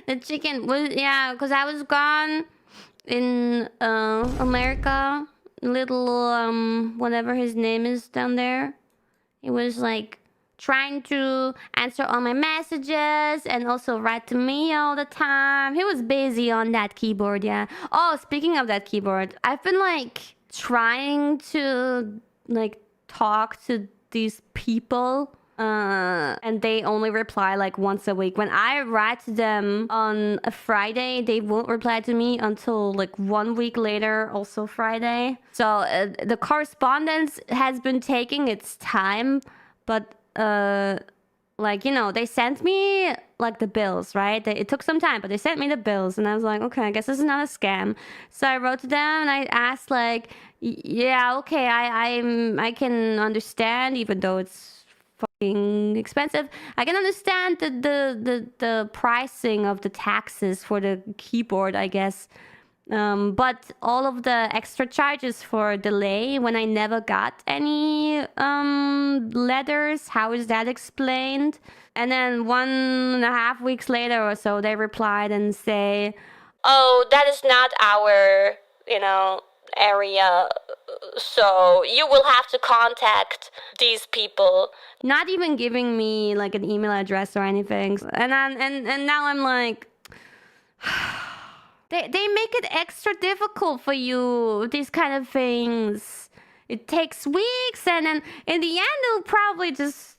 The chicken was, yeah, because I was gone in America. Little whatever his name is down there. He was like trying to answer all my messages and also write to me all the time. He was busy on that keyboard, yeah. Oh, speaking of that keyboard, I've been like trying to like talk to these people. And they only reply like once a week. When I write to them on a Friday, they won't reply to me until like 1 week later, also Friday. So the correspondence has been taking its time, but like, you know, they sent me like the bills, right? It took some time, but they sent me the bills, and I was like, okay, I guess this is not a scam. So I wrote to them and I asked like, yeah, okay, I can understand, even though it's fucking expensive. I can understand the pricing of the taxes for the keyboard, I guess. But all of the extra charges for delay when I never got any letters, how is that explained? And then 1.5 weeks later or so, they replied and say, oh, that is not our, area. So you will have to contact these people. Not even giving me like an email address or anything. And now I'm like, they make it extra difficult for you, these kind of things. It takes weeks, and then in the end it'll probably just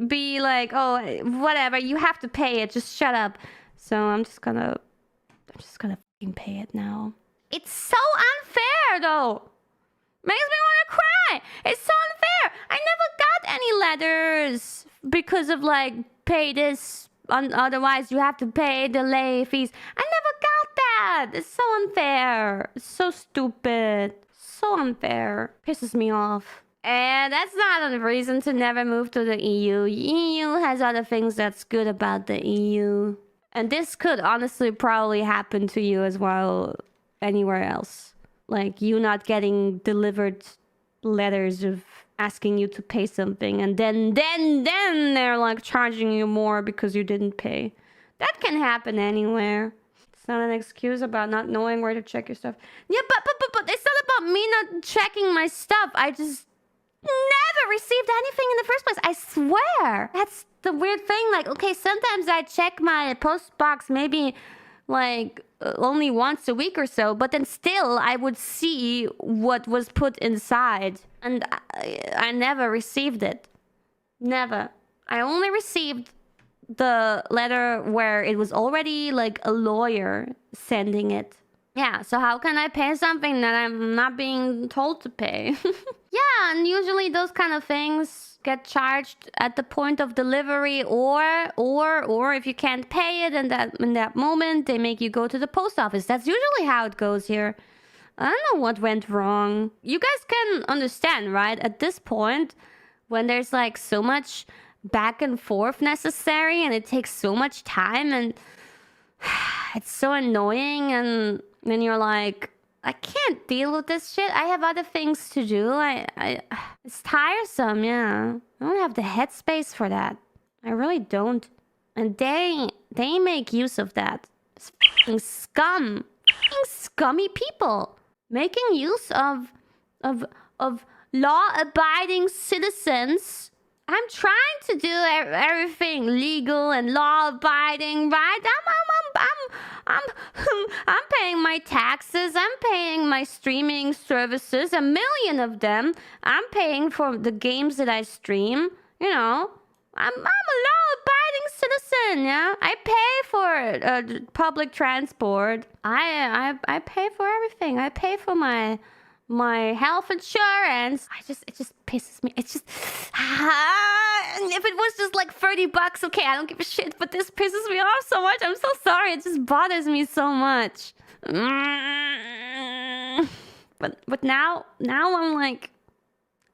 be like, oh, whatever, you have to pay it, just shut up. So I'm just gonna fucking pay it now. It's so unfair though. Makes me want to cry. It's so unfair. I never got any letters because of like, pay this, otherwise you have to pay delay fees. I never got that. It's so unfair. It's so stupid. So unfair. Pisses me off. And that's not a reason to never move to the EU. EU has other things that's good about the EU. And this could honestly probably happen to you as well anywhere else. Like you not getting delivered letters of asking you to pay something, and then they're like charging you more because you didn't pay. That can happen anywhere. It's not an excuse about not knowing where to check your stuff. Yeah, but it's not about me not checking my stuff. I just never received anything in the first place. I swear. That's the weird thing. Like, okay, sometimes I check my post box maybe like only once a week or so, but then still I would see what was put inside, and I never received it. Never. I only received the letter where it was already like a lawyer sending it. Yeah, so how can I pay something that I'm not being told to pay? Yeah, and usually those kind of things get charged at the point of delivery, or if you can't pay it in that moment, they make you go to the post office. That's usually how it goes here. I don't know what went wrong. You guys can understand, right? At this point, when there's like so much back and forth necessary, and it takes so much time, and it's so annoying, and then you're like, I can't deal with this shit. I have other things to do. It's tiresome, yeah. I don't have the headspace for that. I really don't. And they make use of that. It's fucking scum. Fucking scummy people. Making use of law-abiding citizens. I'm trying to do everything legal and law-abiding, right? I'm paying my taxes. I'm paying my streaming services, 1 million of them. I'm paying for the games that I stream. You know, I'm a law-abiding citizen. Yeah, I pay for public transport. I pay for everything. I pay for my health insurance. It just pisses me. It's just, if it was just like $30, okay, I don't give a shit, but this pisses me off so much. I'm so sorry. It just bothers me so much. But now I'm like,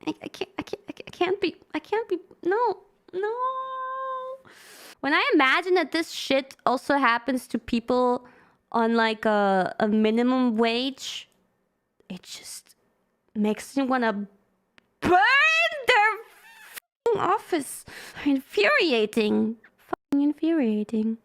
I can't be, no. When I imagine that this shit also happens to people on like a minimum wage, it just makes me want to burn their office. Infuriating. Fucking infuriating.